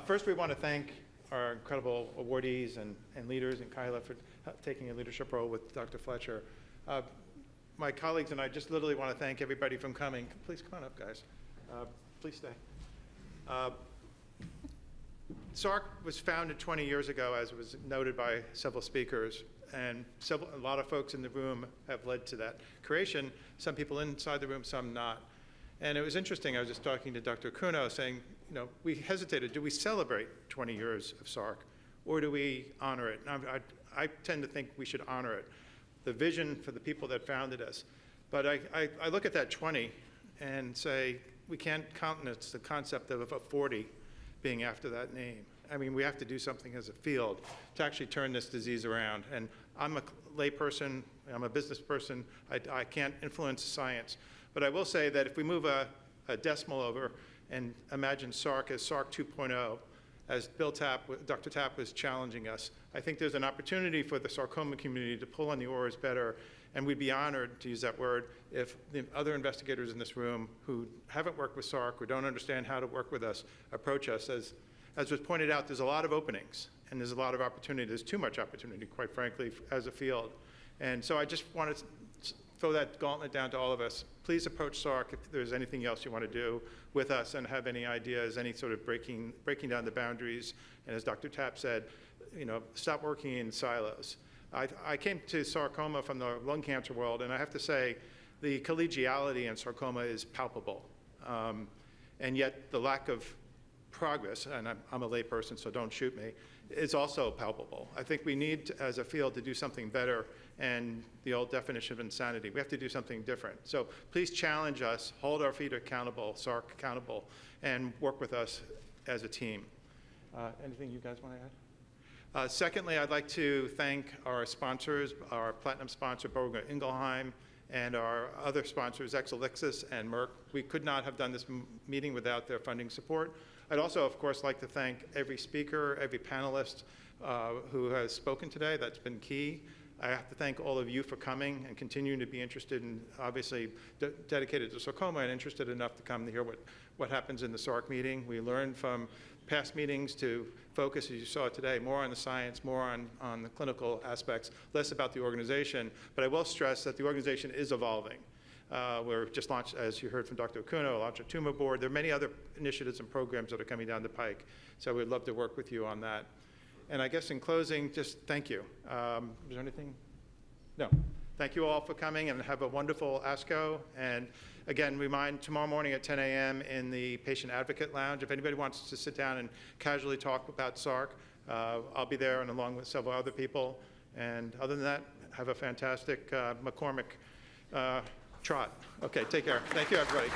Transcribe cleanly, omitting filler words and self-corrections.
First, we want to thank our incredible awardees and leaders, and Kyla for taking a leadership role with Dr. Fletcher. My colleagues and I just literally want to thank everybody from coming. Please come on up, guys. Please stay. SARC was founded 20 years ago, as was noted by several speakers, and a lot of folks in the room have led to that creation. Some people inside the room, some not. And it was interesting. I was just talking to Dr. Kuno, saying, you know, we hesitated. Do we celebrate 20 years of SARC, or do we honor it? And I tend to think we should honor it, the vision for the people that founded us. But I look at that 20 and say, we can't countenance the concept of a 40 being after that name. I mean, we have to do something as a field to actually turn this disease around. And I'm a lay person, I'm a business person, I can't influence science. But I will say that if we move a decimal over and imagine SARC as SARC 2.0, as Dr. Tapp was challenging us, I think there's an opportunity for the sarcoma community to pull on the oars better, and we'd be honored, to use that word, if the other investigators in this room who haven't worked with SARC or don't understand how to work with us approach us. As was pointed out, there's a lot of openings, and there's a lot of opportunity. There's too much opportunity, quite frankly, as a field. And so I just want to throw that gauntlet down to all of us. Please approach SARC if there's anything else you want to do with us and have any ideas, any sort of breaking down the boundaries. And as Dr. Tapp said, you know, stop working in silos. I came to sarcoma from the lung cancer world, and I have to say the collegiality in sarcoma is palpable. And yet the lack of progress, and I'm a lay person, so don't shoot me, is also palpable. I think we need, as a field, to do something better, and the old definition of insanity. We have to do something different. So please challenge us, hold our feet accountable, SARC accountable, and work with us as a team. Anything you guys want to add? Secondly, I'd like to thank our sponsors, our platinum sponsor, Boehringer Ingelheim, and our other sponsors, Exelixis and Merck. We could not have done this meeting without their funding support. I'd also, of course, like to thank every speaker, every panelist who has spoken today. That's been key. I have to thank all of you for coming and continuing to be interested in, obviously, dedicated to sarcoma and interested enough to come to hear what happens in the SARC meeting. We learned from past meetings to focus, as you saw today, more on the science, more on the clinical aspects, less about the organization. But I will stress that the organization is evolving. We're just launched, as you heard from Dr. Okuno, launched a tumor board. There are many other initiatives and programs that are coming down the pike. So we'd love to work with you on that. And I guess in closing, just thank you. Is there anything? No. Thank you all for coming, and have a wonderful ASCO. And again, remind tomorrow morning at 10 a.m. in the Patient Advocate Lounge. If anybody wants to sit down and casually talk about SARC, I'll be there, and along with several other people. And other than that, have a fantastic McCormick trot. Okay, take care. Thank you, everybody.